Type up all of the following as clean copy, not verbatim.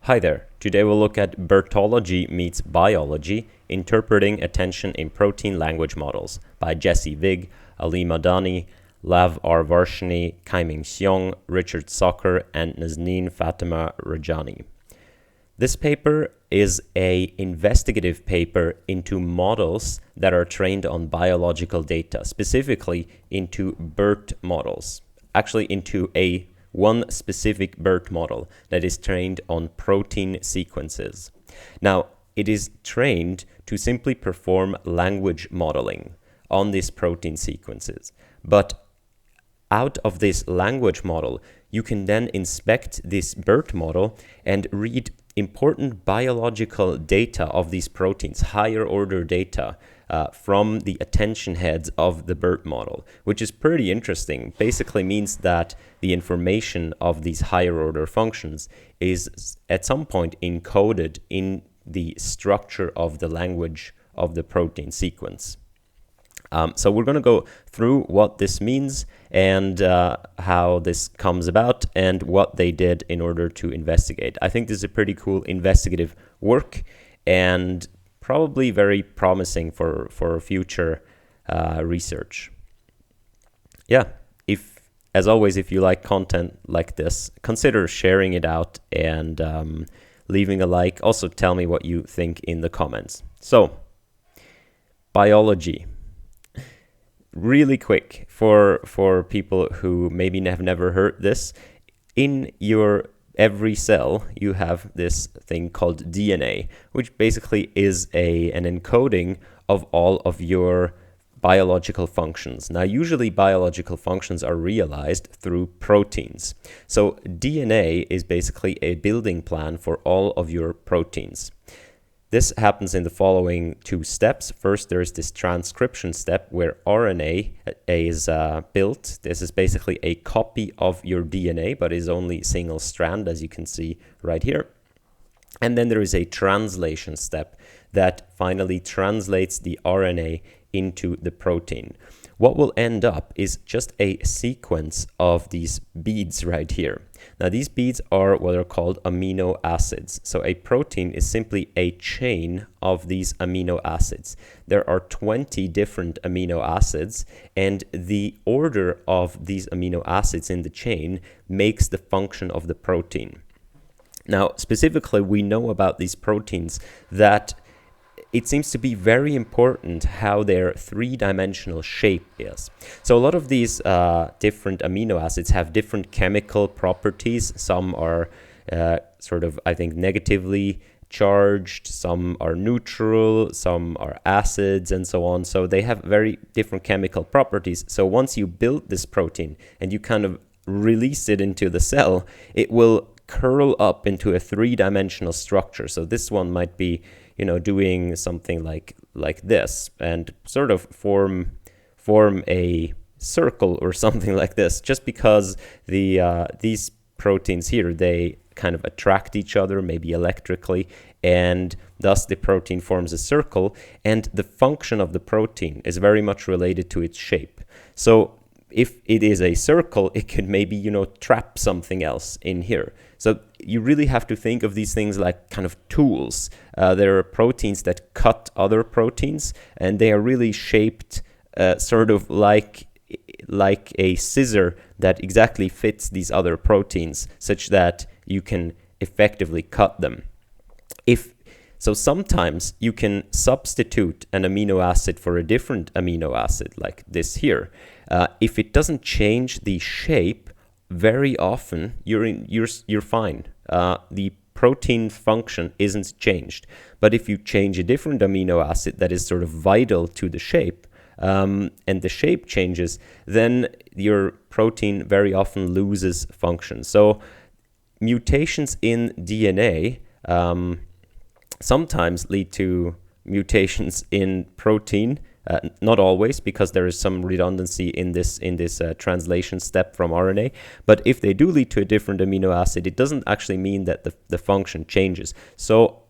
Hi there. Today we'll look at BERTology meets biology, interpreting attention in protein language models by Jesse Vig, Ali Madani, Lav R. Varshini, Kaiming Xiong, Richard Socker, and Nazneen Fatima Rajani. This paper is an investigative paper into models that are trained on biological data, specifically into BERT models, actually into one specific BERT model that is trained on protein sequences. Now, it is trained to simply perform language modeling on these protein sequences. But out of this language model, you can then inspect this BERT model and read important biological data of these proteins, higher order data, from the attention heads of the BERT model, which is pretty interesting. Basically means that the information of these higher order functions is at some point encoded in the structure of the language of the protein sequence. So we're going to go through what this means and how this comes about and what they did in order to investigate. I think this is a pretty cool investigative work and probably very promising for future research. Yeah, as always, if you like content like this, consider sharing it out and leaving a like. Also, tell me what you think in the comments. So, biology. Really quick for people who maybe have never heard this. In your every cell, you have this thing called DNA, which basically is an encoding of all of your biological functions. Now, usually biological functions are realized through proteins. So DNA is basically a building plan for all of your proteins. This happens in the following two steps. First, there's this transcription step where RNA is built. This is basically a copy of your DNA, but is only single strand, as you can see right here. And then there is a translation step that finally translates the RNA into the protein. What will end up is just a sequence of these beads right here. Now, these beads are what are called amino acids. So a protein is simply a chain of these amino acids. There are 20 different amino acids, and the order of these amino acids in the chain makes the function of the protein. Now, specifically, we know about these proteins that it seems to be very important how their three-dimensional shape is. So a lot of these different amino acids have different chemical properties. Some are I think, negatively charged, some are neutral, some are acids, and so on. So they have very different chemical properties. So once you build this protein and you kind of release it into the cell, it will curl up into a three-dimensional structure. So this one might be doing something like this and sort of form a circle or something like this, just because these proteins here, they kind of attract each other, maybe electrically, and thus the protein forms a circle, and the function of the protein is very much related to its shape. So if it is a circle, it could maybe, trap something else in here. So you really have to think of these things like kind of tools. There are proteins that cut other proteins, and they are really shaped sort of like a scissor that exactly fits these other proteins, such that you can effectively cut them. So sometimes you can substitute an amino acid for a different amino acid, like this here. If it doesn't change the shape, very often you're fine. The protein function isn't changed. But if you change a different amino acid that is sort of vital to the shape, and the shape changes, then your protein very often loses function. So mutations in DNA sometimes lead to mutations in protein. Not always, because there is some redundancy in this translation step from RNA. But if they do lead to a different amino acid, it doesn't actually mean that the function changes. So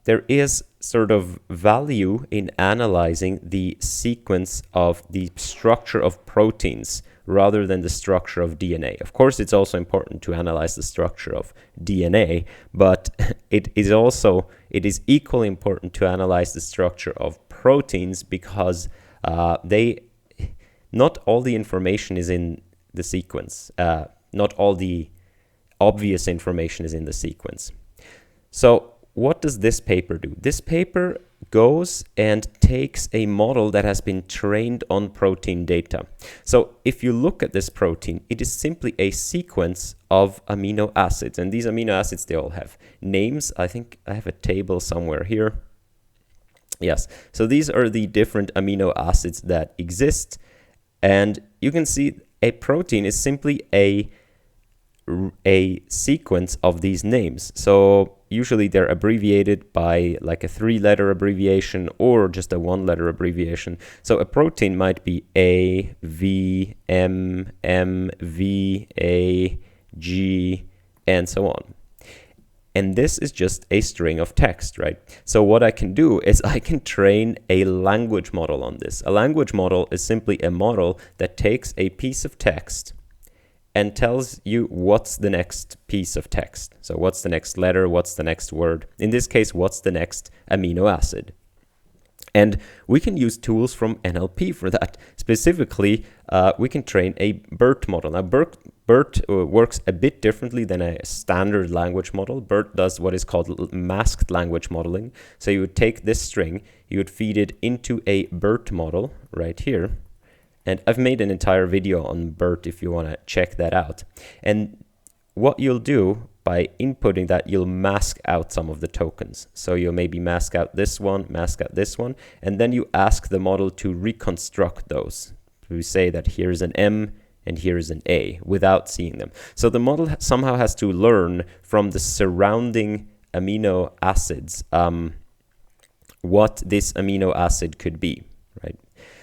there is sort of value in analyzing the sequence of the structure of proteins rather than the structure of DNA. Of course, it's also important to analyze the structure of DNA, but it is equally important to analyze the structure of proteins, because not all the information is in the sequence. Not all the obvious information is in the sequence. So what does this paper do? This paper goes and takes a model that has been trained on protein data. So if you look at this protein, it is simply a sequence of amino acids. And these amino acids, they all have names. I think I have a table somewhere here. Yes, so these are the different amino acids that exist. And you can see a protein is simply a sequence of these names. So usually they're abbreviated by like a 3-letter abbreviation or just a 1-letter abbreviation. So a protein might be A, V, M, M, V, A, G, and so on. And this is just a string of text, right? So what I can do is I can train a language model on this. A language model is simply a model that takes a piece of text and tells you what's the next piece of text. So what's the next letter, what's the next word? In this case, what's the next amino acid? And we can use tools from NLP for that. Specifically, we can train a BERT model. Now, BERT works a bit differently than a standard language model. BERT does what is called masked language modeling. So you would take this string, you would feed it into a BERT model right here. And I've made an entire video on BERT if you want to check that out. And what you'll do by inputting that, you'll mask out some of the tokens. So you'll maybe mask out this one, and then you ask the model to reconstruct those. We say that here's an M and here's an A without seeing them. So the model somehow has to learn from the surrounding amino acids what this amino acid could be, right?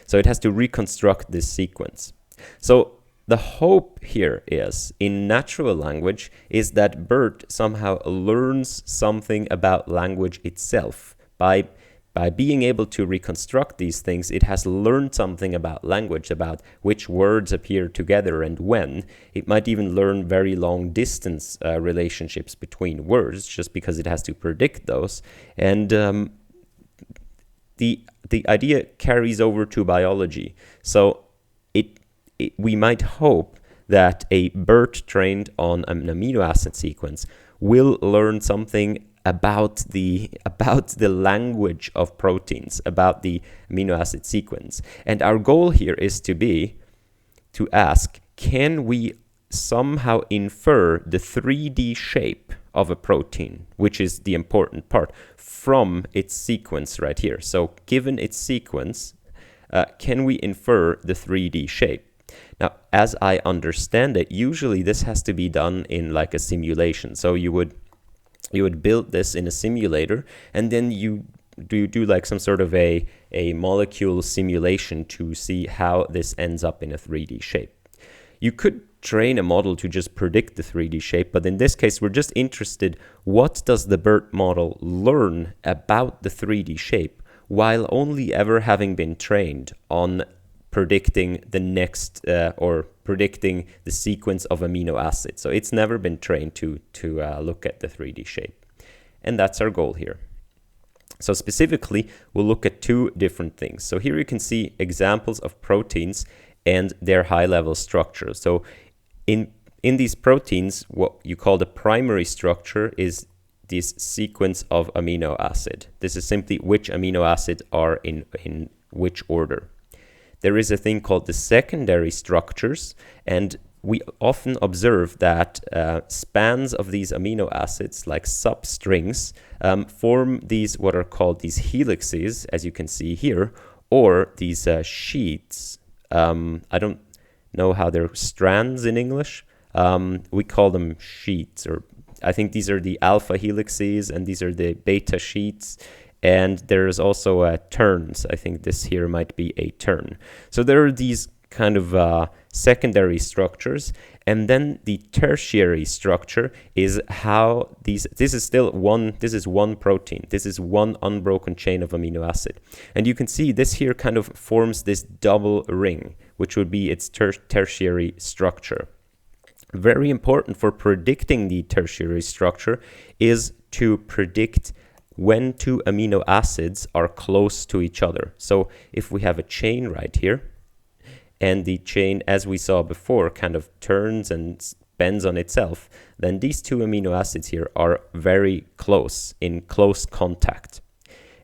So it has to reconstruct this sequence. So the hope here is, in natural language, is that BERT somehow learns something about language itself. By being able to reconstruct these things, it has learned something about language, about which words appear together and when. It might even learn very long distance relationships between words, just because it has to predict those. And the idea carries over to biology. So we might hope that a BERT trained on an amino acid sequence will learn something about the language of proteins, about the amino acid sequence. And our goal here is to ask, can we somehow infer the 3D shape of a protein, which is the important part, from its sequence right here? So given its sequence, can we infer the 3D shape? Now, as I understand it, usually this has to be done in like a simulation. So you would build this in a simulator, and then you do like some sort of a molecule simulation to see how this ends up in a 3D shape. You could train a model to just predict the 3D shape, but in this case, we're just interested, what does the BERT model learn about the 3D shape while only ever having been trained on predicting the next or predicting the sequence of amino acids. So it's never been trained to look at the 3D shape. And that's our goal here. So specifically, we'll look at two different things. So here you can see examples of proteins and their high-level structure. So in these proteins, what you call the primary structure is this sequence of amino acid. This is simply which amino acid are in which order. There is a thing called the secondary structures, and we often observe that spans of these amino acids, like substrings, form these what are called these helixes, as you can see here, or these sheets. I don't know how they're strands in English. We call them sheets, or I think these are the alpha helixes and these are the beta sheets. And there's also turns. I think this here might be a turn. So there are these kind of secondary structures. And then the tertiary structure is how this is one protein. This is one unbroken chain of amino acid. And you can see this here kind of forms this double ring, which would be its tertiary structure. Very important for predicting the tertiary structure is to predict when two amino acids are close to each other. So if we have a chain right here, and the chain, as we saw before, kind of turns and bends on itself, then these two amino acids here are very close, in close contact.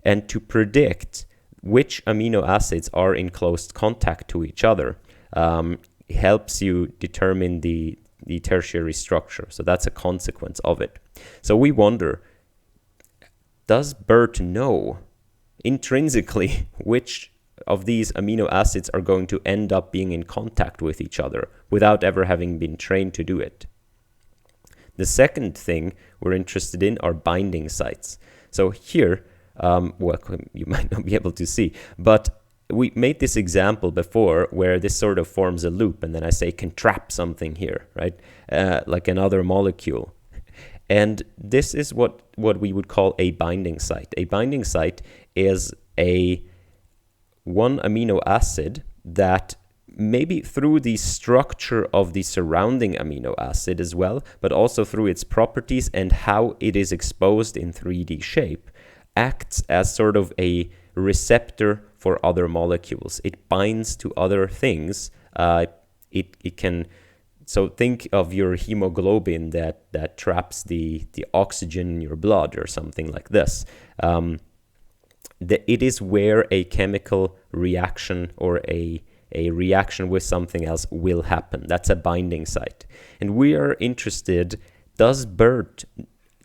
And to predict which amino acids are in close contact to each other helps you determine the tertiary structure. So that's a consequence of it. So we wonder, does BERT know intrinsically which of these amino acids are going to end up being in contact with each other without ever having been trained to do it? The second thing we're interested in are binding sites. So here, well, you might not be able to see, but we made this example before where this sort of forms a loop, and then I say can trap something here, right? Like another molecule. And this is what we would call a binding site. A binding site is one amino acid that maybe through the structure of the surrounding amino acid as well, but also through its properties and how it is exposed in 3D shape, acts as sort of a receptor for other molecules. It binds to other things. It can, so think of your hemoglobin that traps the oxygen in your blood or something like this. It is where a chemical reaction or a reaction with something else will happen. That's a binding site. And we are interested, does BERT,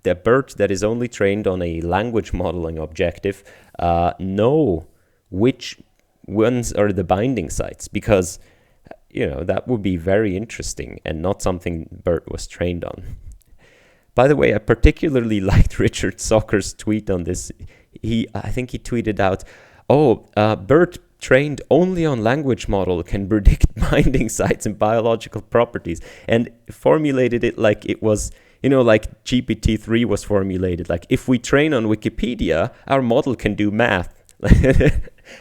the BERT that is only trained on a language modeling objective, know which ones are the binding sites? Because, you know, that would be very interesting and not something BERT was trained on. By the way, I particularly liked Richard Socker's tweet on this. I think he tweeted out, BERT trained only on language model can predict binding sites and biological properties, and formulated it like it was, you know, like GPT-3 was formulated. Like, if we train on Wikipedia, our model can do math.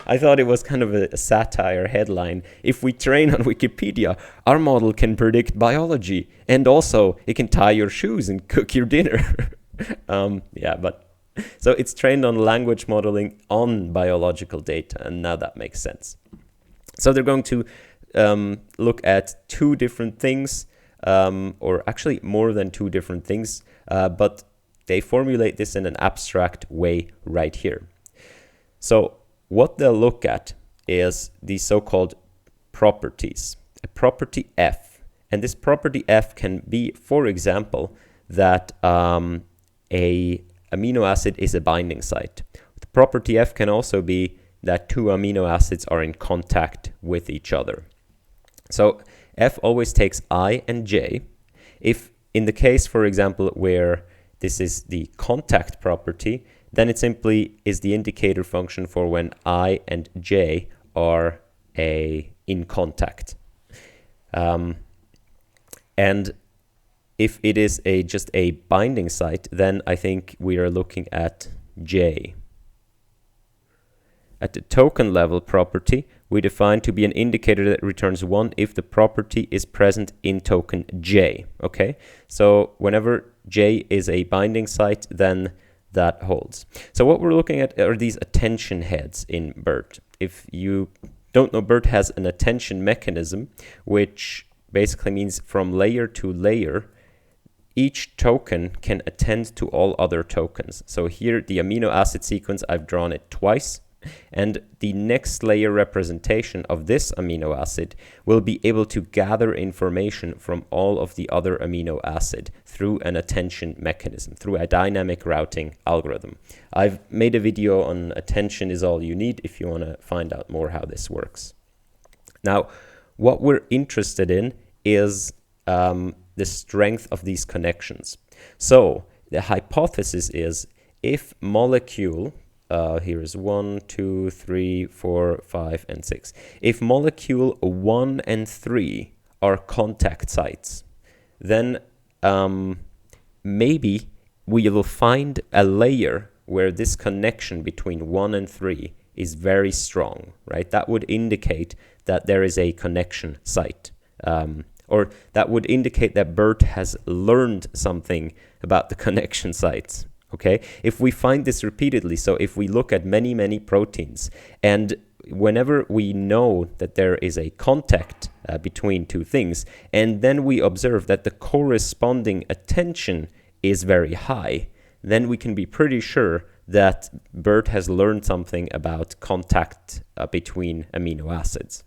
I thought it was kind of a satire headline. If we train on Wikipedia, our model can predict biology, and also it can tie your shoes and cook your dinner. So it's trained on language modeling on biological data, and now that makes sense. So they're going to look at two different things, or actually more than two different things, but they formulate this in an abstract way right here. So what they'll look at is the so-called properties, a property F. And this property F can be, for example, that a amino acid is a binding site. The property F can also be that two amino acids are in contact with each other. So F always takes I and J. If in the case, for example, where this is the contact property, then it simply is the indicator function for when I and J are in contact. And if it is just a binding site, then I think we are looking at J. At the token level property, we define to be an indicator that returns 1 if the property is present in token J. Okay, so whenever J is a binding site, then that holds. So what we're looking at are these attention heads in BERT. If you don't know, BERT has an attention mechanism, which basically means from layer to layer, each token can attend to all other tokens. So here, the amino acid sequence, I've drawn it twice, and the next layer representation of this amino acid will be able to gather information from all of the other amino acid through an attention mechanism, through a dynamic routing algorithm. I've made a video on attention is all you need if you want to find out more how this works. Now, what we're interested in is the strength of these connections. So the hypothesis is if molecule, here is 1, 2, 3, 4, 5, and 6. If molecule 1 and 3 are contact sites, then maybe we will find a layer where this connection between 1 and 3 is very strong, right? That would indicate that there is a connection site, or that would indicate that BERT has learned something about the connection sites. Okay, if we find this repeatedly, so if we look at many proteins, and whenever we know that there is a contact between two things, and then we observe that the corresponding attention is very high, then we can be pretty sure that BERT has learned something about contact between amino acids.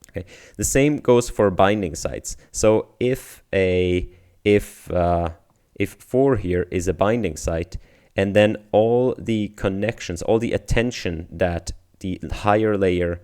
Okay. The same goes for binding sites. So if 4 here is a binding site, and then all the connections, all the attention that the higher layer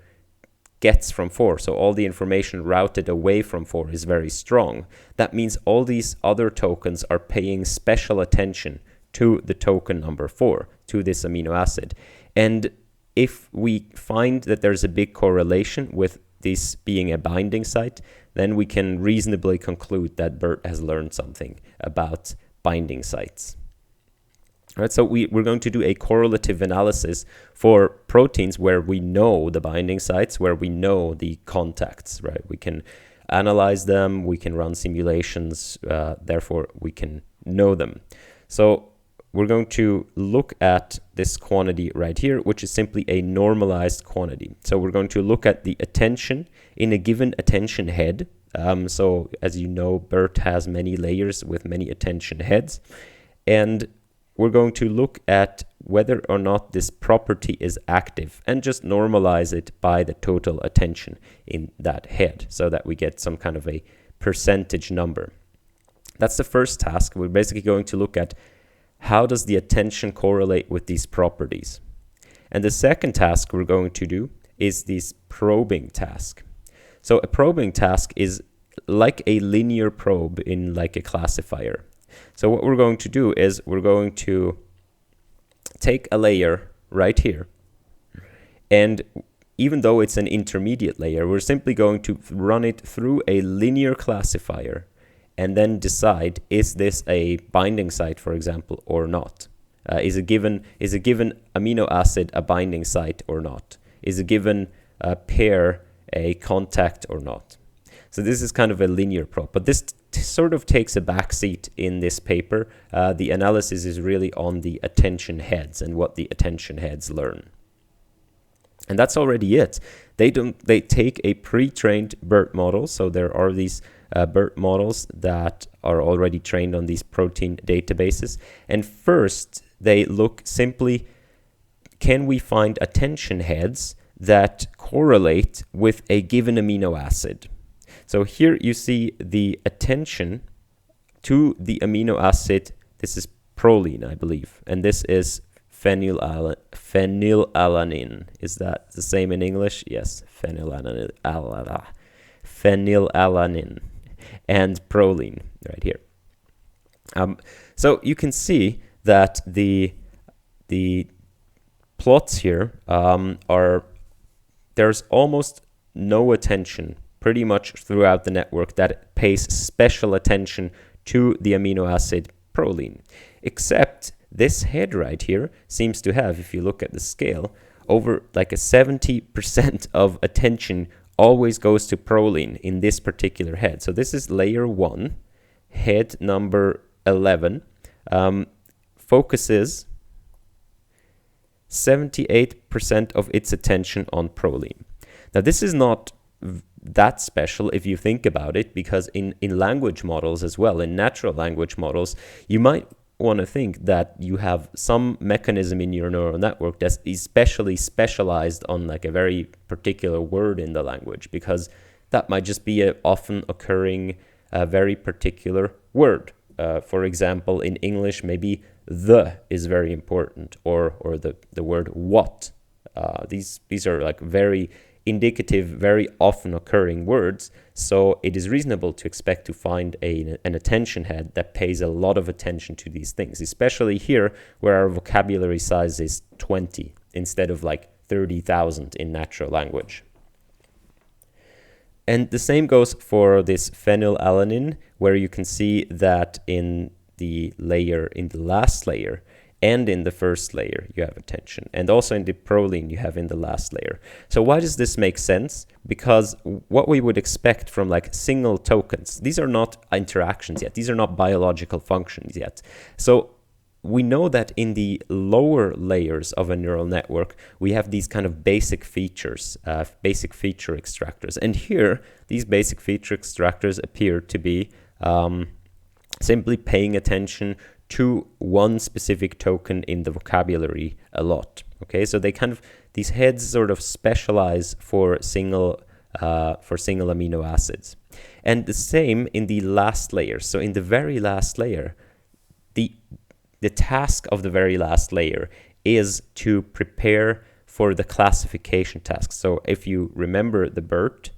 gets from 4, so all the information routed away from 4 is very strong, that means all these other tokens are paying special attention to the token number 4, to this amino acid. And if we find that there's a big correlation with this being a binding site, then we can reasonably conclude that BERT has learned something about binding sites. All right, so we're going to do a correlative analysis for proteins where we know the binding sites, where we know the contacts, right? We can analyze them, we can run simulations, therefore we can know them. So we're going to look at this quantity right here, which is simply a normalized quantity. So we're going to look at the attention in a given attention head. So as you know, BERT has many layers with many attention heads. And we're going to look at whether or not this property is active and just normalize it by the total attention in that head so that we get some kind of a percentage number. That's the first task. We're basically going to look at how does the attention correlate with these properties. And the second task we're going to do is this probing task. So a probing task is like a linear probe in like a classifier. So what we're going to do is we're going to take a layer right here, and even though it's an intermediate layer, we're simply going to run it through a linear classifier and then decide, is this a binding site, for example, or not? Is a given amino acid a binding site or not? Is a given pair a contact or not? So this is kind of a linear probe, but this sort of takes a backseat in this paper. The analysis is really on the attention heads and what the attention heads learn. And that's already it. They take a pre-trained BERT model, so there are these BERT models that are already trained on these protein databases. And first, they look simply, can we find attention heads that correlate with a given amino acid? So here you see the attention to the amino acid. This is proline, I believe, and this is phenylalanine. Is that the same in English? Yes, phenylalanine and proline right here. So you can see that the plots here there's almost no attention pretty much throughout the network that pays special attention to the amino acid proline, except this head right here seems to have, if you look at the scale, over like a 70% of attention always goes to proline in this particular head. So this is layer 1, head number 11, focuses 78% of its attention on proline. Now this is not that special if you think about it, because in language models as well, in natural language models, you might want to think that you have some mechanism in your neural network that's especially specialized on like a very particular word in the language, because that might just be an often occurring very particular word. For example, in English, maybe the is very important, or the word what. These are like very indicative, very often occurring words, so it is reasonable to expect to find an attention head that pays a lot of attention to these things, especially here where our vocabulary size is 20 instead of like 30,000 in natural language. And the same goes for this phenylalanine, where you can see that in the last layer, and in the first layer you have attention, and also in the proline you have in the last layer. So why does this make sense? Because what we would expect from like single tokens, these are not interactions yet, these are not biological functions yet. So we know that in the lower layers of a neural network, we have these kind of basic features, basic feature extractors. And here, these basic feature extractors appear to be simply paying attention to one specific token in the vocabulary a lot. Okay, so they kind of, these heads sort of specialize for single amino acids. And the same in the last layer. So in the very last layer, the task of the very last layer is to prepare for the classification task. So if you remember the BERT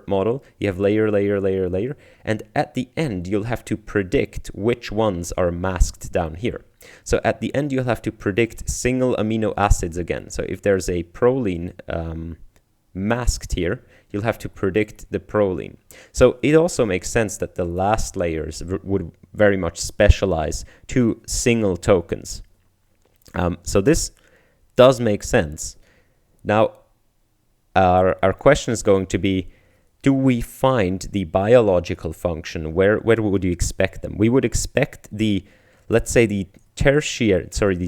model, you have layer, layer, layer, layer, and at the end you'll have to predict which ones are masked down here. So at the end you'll have to predict single amino acids again. So if there's a proline masked here, you'll have to predict the proline. So it also makes sense that the last layers would very much specialize to single tokens. So this does make sense. Now, our question is going to be, do we find the biological function? Where would you expect them? We would expect let's say the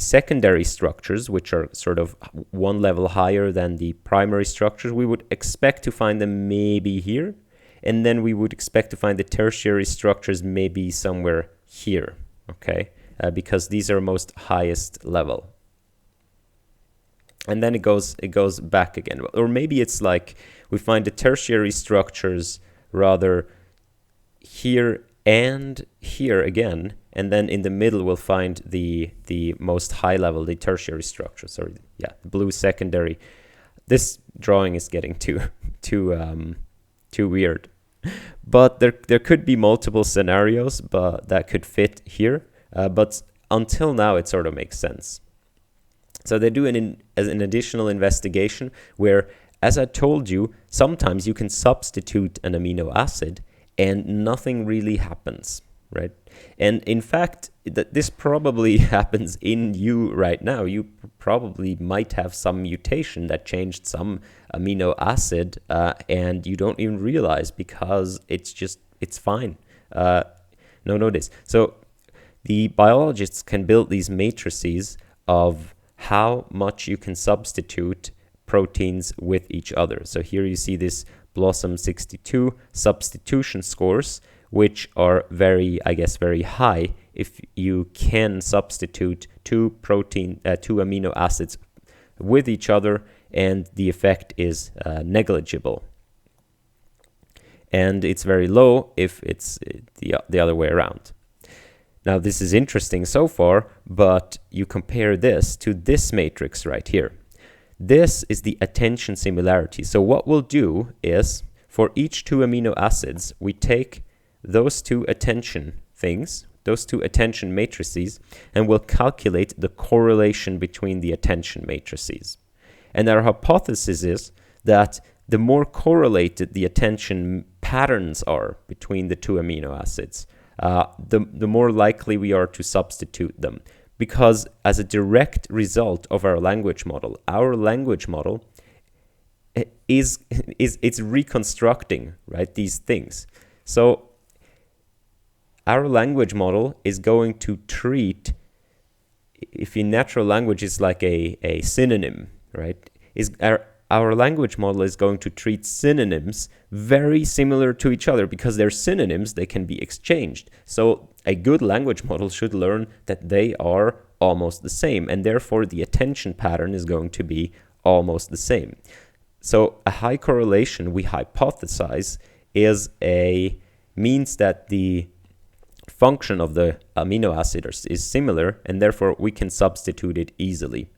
secondary structures, which are sort of one level higher than the primary structures, we would expect to find them maybe here. And then we would expect to find the tertiary structures maybe somewhere here, okay? Because these are most highest level. And then it goes back again. Or maybe it's like we find the tertiary structures rather here and here again, and then in the middle we'll find the most high level, the tertiary structure. Sorry, yeah, the blue secondary. This drawing is getting too weird. But there could be multiple scenarios that could fit here. But until now, it sort of makes sense. So they do an additional investigation where, as I told you, sometimes you can substitute an amino acid and nothing really happens, right? And in fact, this probably happens in you right now. You probably might have some mutation that changed some amino acid and you don't even realize because it's fine. No notice. So the biologists can build these matrices of how much you can substitute proteins with each other. So here you see this Blossom 62 substitution scores, which are very high if you can substitute two amino acids with each other, and the effect is negligible. And it's very low if it's the other way around. Now this is interesting so far, but you compare this to this matrix right here. This is the attention similarity. So what we'll do is, for each two amino acids, we take those two attention things, those two attention matrices, and we'll calculate the correlation between the attention matrices. And our hypothesis is that the more correlated the attention patterns are between the two amino acids, the more likely we are to substitute them. Because as a direct result of our language model it's reconstructing, right, these things. So our language model is going to treat, if in natural language is like a synonym, right, our language model is going to treat synonyms very similar to each other because they're synonyms, they can be exchanged. So a good language model should learn that they are almost the same, and therefore the attention pattern is going to be almost the same. So a high correlation, we hypothesize, means that the function of the amino acid is similar, and therefore we can substitute it easily.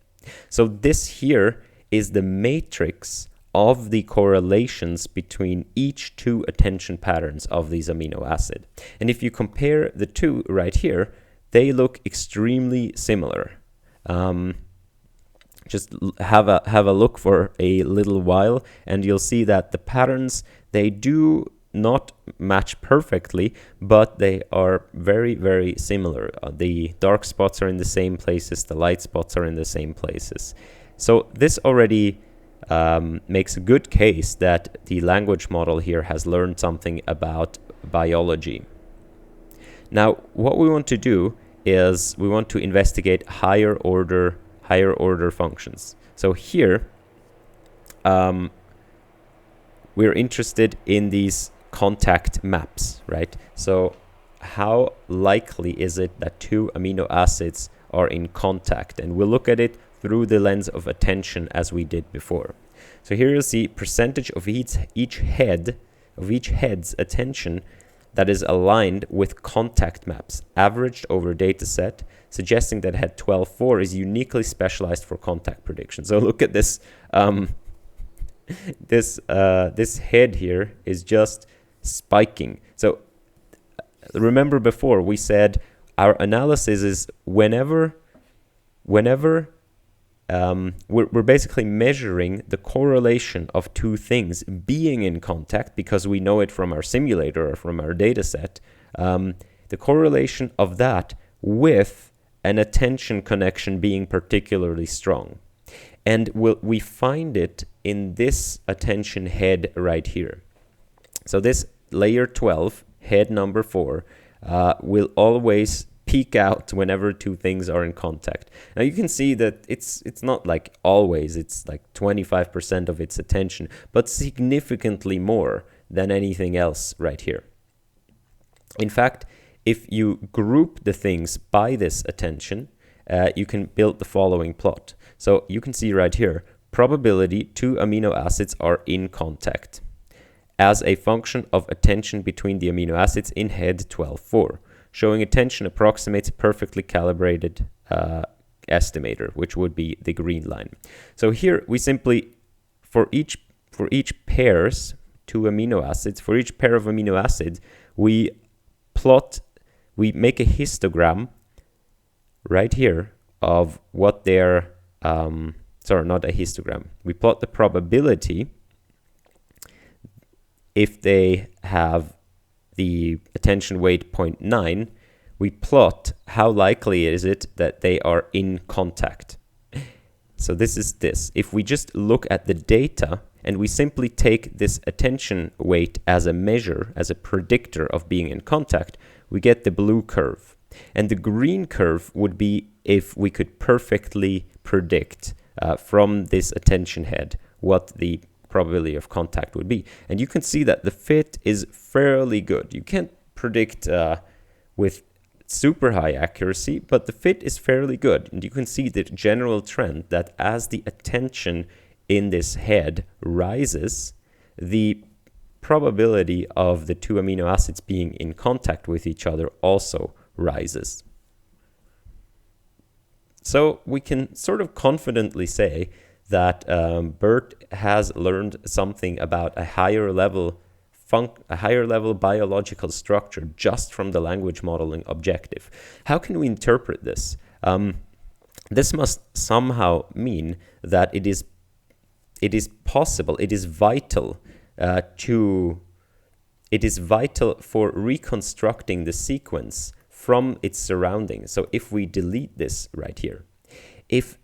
So this here is the matrix of the correlations between each two attention patterns of these amino acid. And if you compare the two right here, they look extremely similar. Just have a look for a little while, and you'll see that the patterns, they do not match perfectly, but they are very, very similar. The dark spots are in the same places, the light spots are in the same places. So this already makes a good case that the language model here has learned something about biology. Now, what we want to do is we want to investigate higher order functions. So here, we're interested in these contact maps, right? So how likely is it that two amino acids are in contact? And we'll look at it through the lens of attention as we did before. So here you'll see percentage of each head's attention that is aligned with contact maps, averaged over data set, suggesting that head 12.4 is uniquely specialized for contact prediction. So look at this. This head here is just spiking. So remember before we said our analysis is whenever we're basically measuring the correlation of two things being in contact, because we know it from our simulator or from our data set, the correlation of that with an attention connection being particularly strong. And we find it in this attention head right here. So this layer 12, head number 4, will always peak out whenever two things are in contact. Now you can see that it's not like always, it's like 25% of its attention, but significantly more than anything else right here. In fact, if you group the things by this attention, you can build the following plot. So you can see right here, probability two amino acids are in contact as a function of attention between the amino acids in head 12.4. Showing attention approximates a perfectly calibrated estimator, which would be the green line. So here we simply, for each pairs, two amino acids, for each pair of amino acids, we make a histogram right here of what their, sorry, not a histogram. We plot the probability if they have the attention weight 0.9, we plot how likely is it that they are in contact. So this is this. If we just look at the data and we simply take this attention weight as a measure, as a predictor of being in contact, we get the blue curve. And the green curve would be if we could perfectly predict from this attention head what the probability of contact would be. And you can see that the fit is fairly good. You can't predict with super high accuracy, but the fit is fairly good. And you can see the general trend that as the attention in this head rises, the probability of the two amino acids being in contact with each other also rises. So we can sort of confidently say that BERT has learned something about a higher level biological structure just from the language modeling objective. How can we interpret this? This must somehow mean that it is possible, it is vital for reconstructing the sequence from its surroundings. So if we delete this right here, if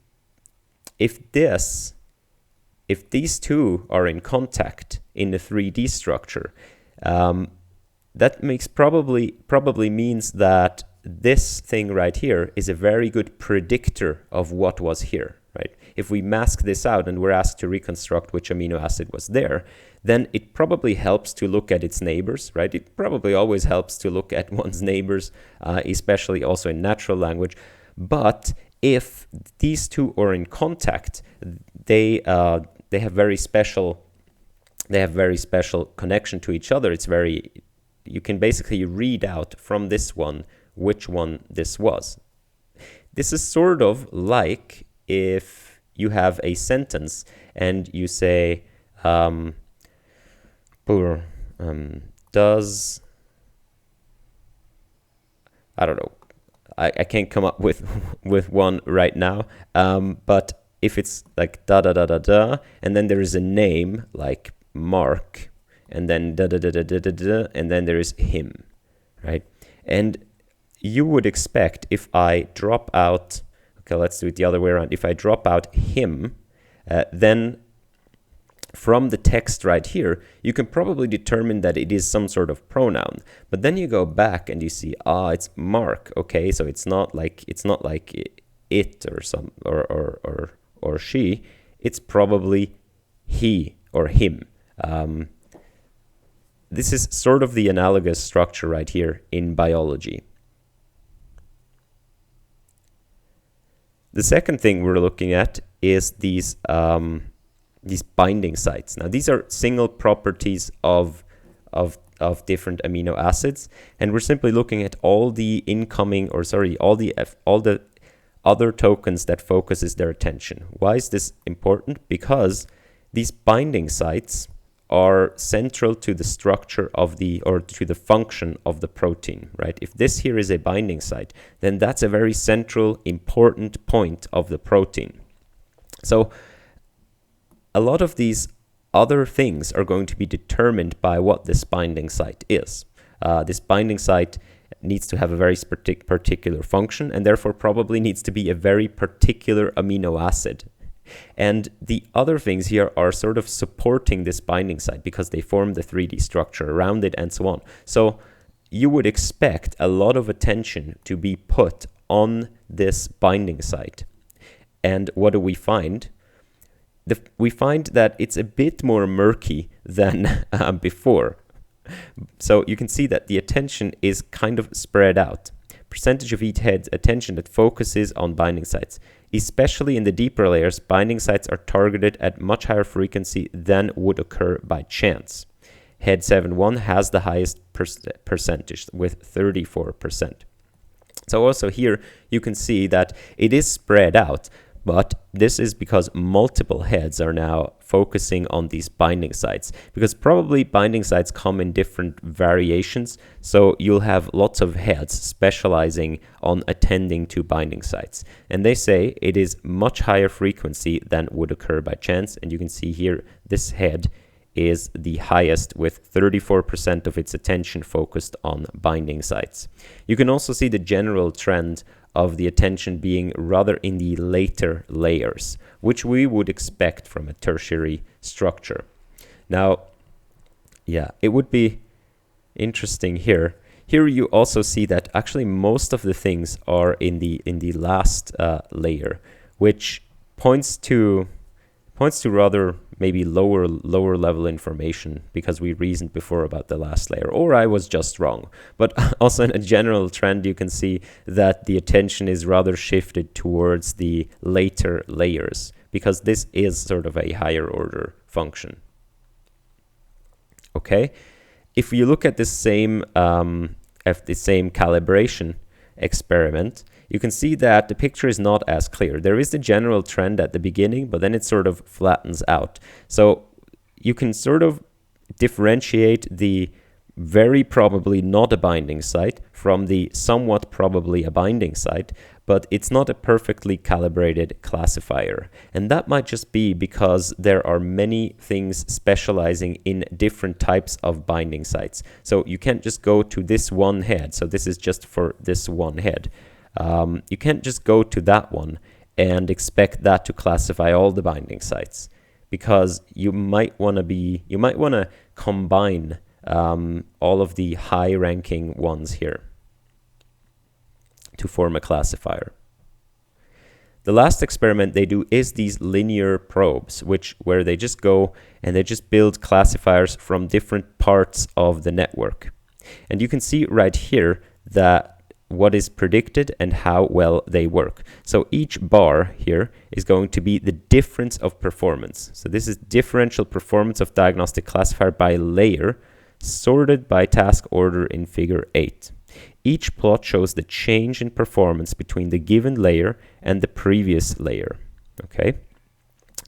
these two are in contact in the 3D structure, that makes probably means that this thing right here is a very good predictor of what was here, right? If we mask this out and we're asked to reconstruct which amino acid was there, then it probably helps to look at its neighbors, right? It probably always helps to look at one's neighbors, especially also in natural language. But if these two are in contact, they have very special connection to each other. You can basically read out from this one which one this was. This is sort of like if you have a sentence and you say, does, I don't know, I can't come up with one right now, but if it's like da da da da da, and then there is a name like Mark, and then da da da da da da da, and then there is him, right? And you would expect if I drop out, okay, let's do it the other way around. If I drop out him, then from the text right here, you can probably determine that it is some sort of pronoun. But then you go back and you see, it's Mark. Okay, so it's not like it or some or she. It's probably he or him. This is sort of the analogous structure right here in biology. The second thing we're looking at is these binding sites. Now, these are single properties of different amino acids, and we're simply looking at all the all the other tokens that focuses their attention. Why is this important? Because these binding sites are central to the structure of to the function of the protein, right? If this here is a binding site, then that's a very central, important point of the protein. So a lot of these other things are going to be determined by what this binding site is. This binding site needs to have a very particular function, and therefore probably needs to be a very particular amino acid. And the other things here are sort of supporting this binding site because they form the 3D structure around it and so on. So you would expect a lot of attention to be put on this binding site. And what do we find? We find that it's a bit more murky than before. So you can see that the attention is kind of spread out. Percentage of each head's attention that focuses on binding sites. Especially in the deeper layers, binding sites are targeted at much higher frequency than would occur by chance. Head 7.1 has the highest percentage with 34%. So also here you can see that it is spread out, but this is because multiple heads are now focusing on these binding sites, because probably binding sites come in different variations. So you'll have lots of heads specializing on attending to binding sites. And they say it is much higher frequency than would occur by chance. And you can see here, this head is the highest with 34% of its attention focused on binding sites. You can also see the general trend of the attention being rather in the later layers, which we would expect from a tertiary structure. Now, yeah, it would be interesting here. Here you also see that actually most of the things are in the last layer, which points to rather maybe lower level information, because we reasoned before about the last layer, or I was just wrong. But also in a general trend, you can see that the attention is rather shifted towards the later layers, because this is sort of a higher order function. Okay, if you look at the same calibration experiment, you can see that the picture is not as clear. There is the general trend at the beginning, but then it sort of flattens out. So you can sort of differentiate the very probably not a binding site from the somewhat probably a binding site, but it's not a perfectly calibrated classifier. And that might just be because there are many things specializing in different types of binding sites. So you can't just go to this one head. So this is just for this one head. You can't just go to that one and expect that to classify all the binding sites, because you might want to combine all of the high-ranking ones here to form a classifier. The last experiment they do is these linear probes, where they just go and they just build classifiers from different parts of the network. And you can see right here that what is predicted and how well they work. So each bar here is going to be the difference of performance. So this is differential performance of diagnostic classifier by layer, sorted by task order in figure 8. Each plot shows the change in performance between the given layer and the previous layer. Okay,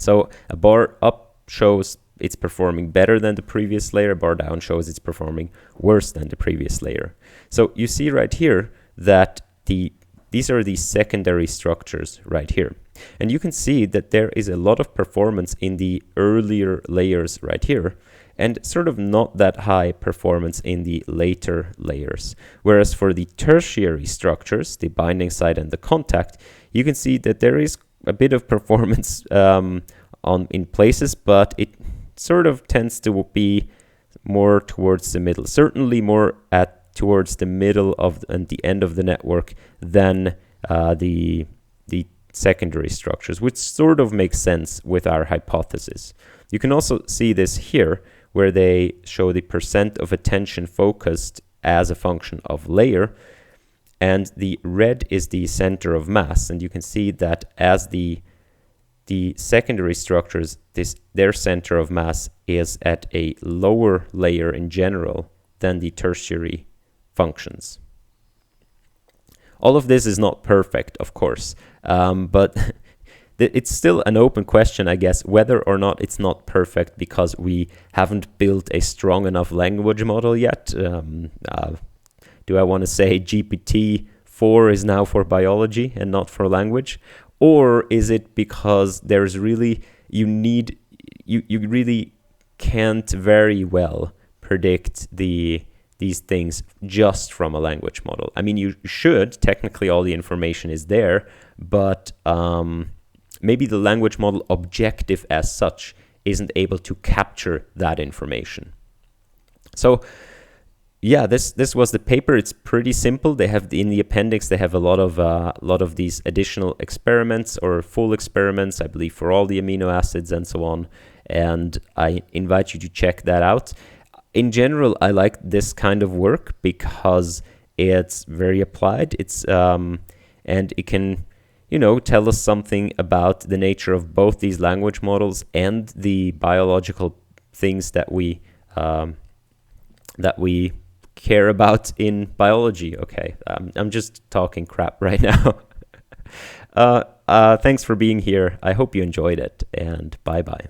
so a bar up shows it's performing better than the previous layer, a bar down shows it's performing worse than the previous layer. So you see right here that these are the secondary structures right here. And you can see that there is a lot of performance in the earlier layers right here. and sort of not that high performance in the later layers. Whereas for the tertiary structures, the binding site and the contact, you can see that there is a bit of performance in places, but it sort of tends to be more towards the middle, certainly more towards the middle of and the end of the network than the secondary structures, which sort of makes sense with our hypothesis. You can also see this here, where they show the percent of attention focused as a function of layer, and the red is the center of mass, and you can see that as the secondary structures, their center of mass is at a lower layer in general than the tertiary functions. All of this is not perfect, of course, but it's still an open question, I guess, whether or not it's not perfect because we haven't built a strong enough language model yet. Do I want to say GPT-4 is now for biology and not for language? Or is it because there's really, you really can't very well predict these things just from a language model? I mean, you should, technically all the information is there, but maybe the language model objective as such isn't able to capture that information. So yeah, this was the paper. It's pretty simple. They have in the appendix, they have a lot of these additional experiments or full experiments, I believe, for all the amino acids and so on. And I invite you to check that out. In general, I like this kind of work because it's very applied. It's and it can, tell us something about the nature of both these language models and the biological things that we care about in biology. Okay, I'm just talking crap right now. Thanks for being here. I hope you enjoyed it, and bye-bye.